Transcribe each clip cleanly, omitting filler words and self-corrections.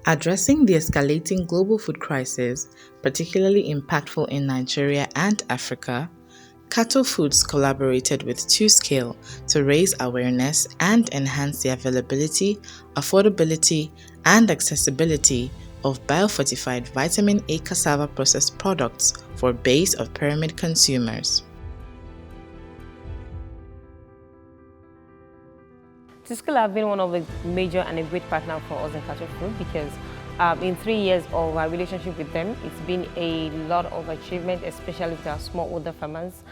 Addressing the escalating global food crisis, particularly impactful in Nigeria and Africa, Cato Foods collaborated with 2SCALE to raise awareness and enhance the availability, affordability, and accessibility of biofortified vitamin A cassava processed products for base of pyramid consumers. 2SCALE have been one of the major and a great partner for us in Cato Food because in 3 years of our relationship with them, it's been a lot of achievement, especially with our smallholder farmers.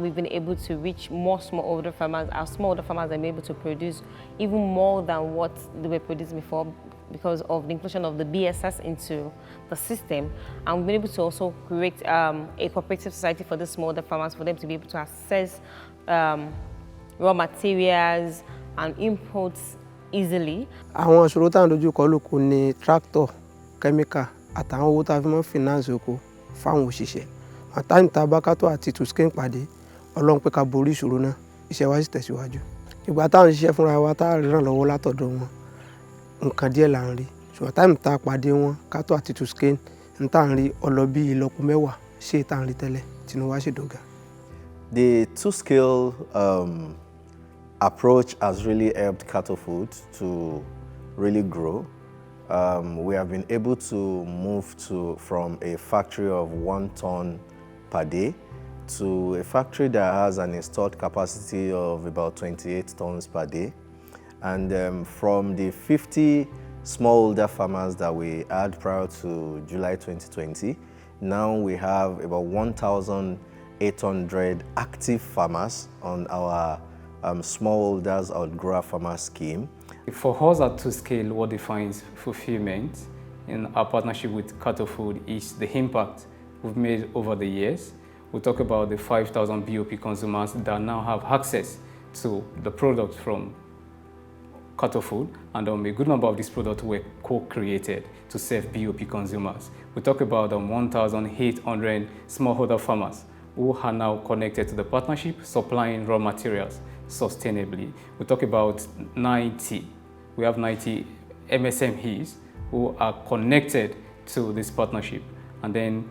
We've been able to reach more smallholder farmers. Our smallholder farmers are able to produce even more than what they were producing before because of the inclusion of the BSS into the system. And we've been able to also create a cooperative society for the smallholder farmers for them to be able to access raw materials and imports easily. Àwọn ìṣòro tá à ń dojú kọ lóko ni tractor, chemical àtàwọn owó tá a fi mọ́ finance oko fáwọn òṣìṣẹ́. Àtàyìn tá a bá Cato àti 2SCALE pàdé, Ọlọ́run pé ká borí ìṣòro náà, iṣẹ́ wa sì tẹ̀síwájú. Ìgbà tá à ń ṣiṣẹ́ fúnra wa tá a rí ìrànlọ́wọ́ látọ̀dọ̀ wọn, nǹkan díẹ̀ là ń rí. Ṣùgbọ́n táìmù tá a pàdé wọn, Cato àti 2SCALE, ń tá à ń rí ọlọ́bí ìlọ́po mẹ́wàá ṣé tá à ń rí tẹ́lẹ̀, tinú wa sì dùn gan. The 2SCALE approach has really helped Cato Foods to really grow. We have been able to move from a factory of 1 ton per day to a factory that has an installed capacity of about 28 tons per day. And from the 50 smallholder farmers that we had prior to July 2020, now we have about 1,800 active farmers on our smallholders outgrower farmer scheme. For us at 2SCALE, what defines fulfillment in our partnership with Cato Food is the impact we've made over the years. We talk about the 5,000 BOP consumers that now have access to the product from Cato Food, and a good number of these products were co-created to serve BOP consumers. We talk about 1,800 smallholder farmers who are now connected to the partnership, supplying raw materials sustainably. We talk about 90 MSMEs who are connected to this partnership, and then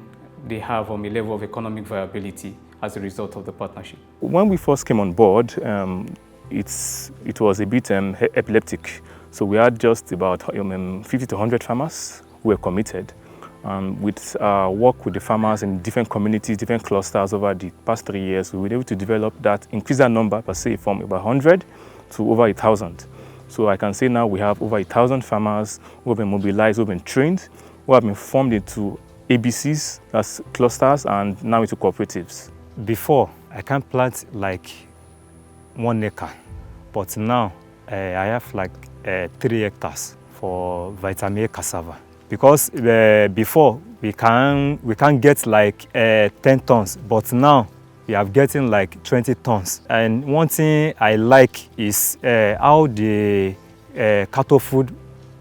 they have a level of economic viability as a result of the partnership. When we first came on board, it was a bit epileptic. So we had just about 50 to 100 farmers who were committed. With work with the farmers in different communities, different clusters over the past 3 years, we were able to develop that, increase that number per se from about 100 to over 1,000. So I can say now we have over 1,000 farmers who have been mobilized, who have been trained, who have been formed into ABCs, that's clusters, and now into cooperatives. Before, I can plant like 1 acre, but now I have like 3 hectares for vitamin A cassava. Because before we can get like 10 tons, but now we are getting like 20 tons. And one thing I like is how the Cato Food,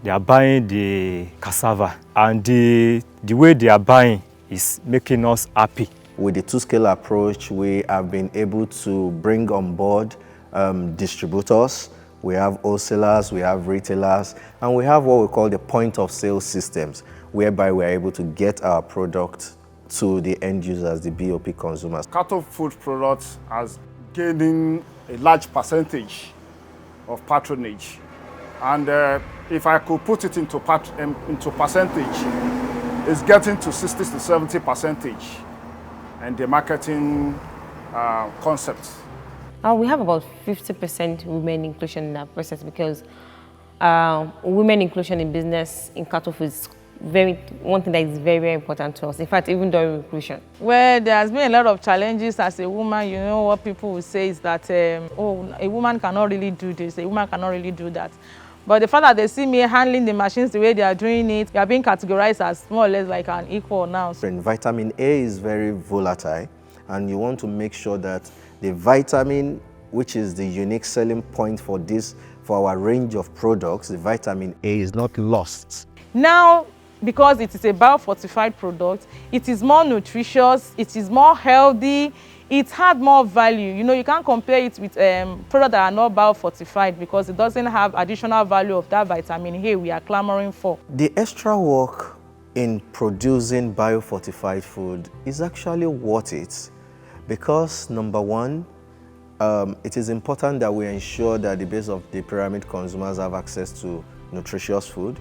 they are buying the cassava, and the way they are buying is making us happy. With the 2SCALE approach, we have been able to bring on board distributors. We have wholesalers, we have retailers, and we have what we call the point of sale systems, whereby we are able to get our product to the end users, the BOP consumers. Cato Food products are gaining a large percentage of patronage. And if I could put it into percentage, it's getting to 60 to 70% and the marketing concept. We have about 50% women inclusion in our process because women inclusion in business in Cato Food is one thing that is very, very important to us. In fact, even during recruitment. Well, there has been a lot of challenges as a woman. You know what people will say is that, oh, a woman cannot really do this, a woman cannot really do that. But the fact that they see me handling the machines the way they are doing it, they are being categorized as more or less like an equal now. And vitamin A is very volatile, and you want to make sure that the vitamin, which is the unique selling point for our range of products, the vitamin A is not lost. Now, because it is a biofortified product, it is more nutritious, it is more healthy, it had more value. You know, you can't compare it with products that are not biofortified because it doesn't have additional value of that vitamin A we are clamoring for. The extra work in producing biofortified food is actually worth it because, number one, it is important that we ensure that the base of the pyramid consumers have access to nutritious food.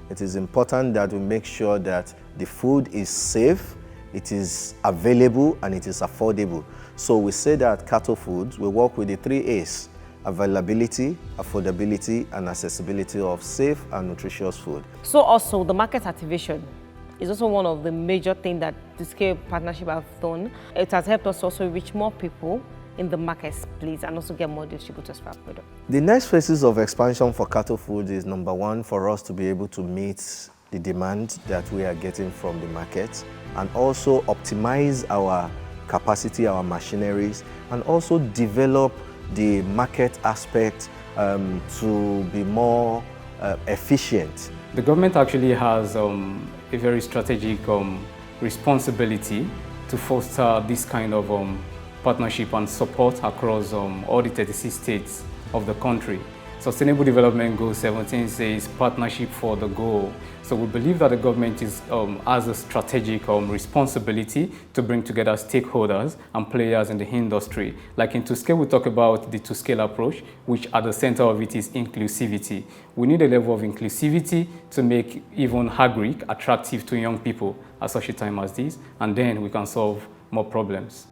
It is important that we make sure that the food is safe, it is available, and it is affordable. So we say that Cato Foods, we work with the 3 A's: availability, affordability, and accessibility of safe and nutritious food. So also the market activation is also one of the major things that the Scale partnership have done. It has helped us also reach more people in the marketplace and also get more distributors for our product. The next phases of expansion for Cato Foods is, number one, for us to be able to meet the demand that we are getting from the market and also optimize our capacity, our machineries, and also develop the market aspect to be more efficient. The government actually has a very strategic responsibility to foster this kind of partnership and support across all the 36 states of the country. Sustainable Development Goal 17 says partnership for the goal. So we believe that the government has a strategic responsibility to bring together stakeholders and players in the industry. Like in 2SCALE, we talk about the 2SCALE approach, which at the center of it is inclusivity. We need a level of inclusivity to make even agric attractive to young people at such a time as this, and then we can solve more problems.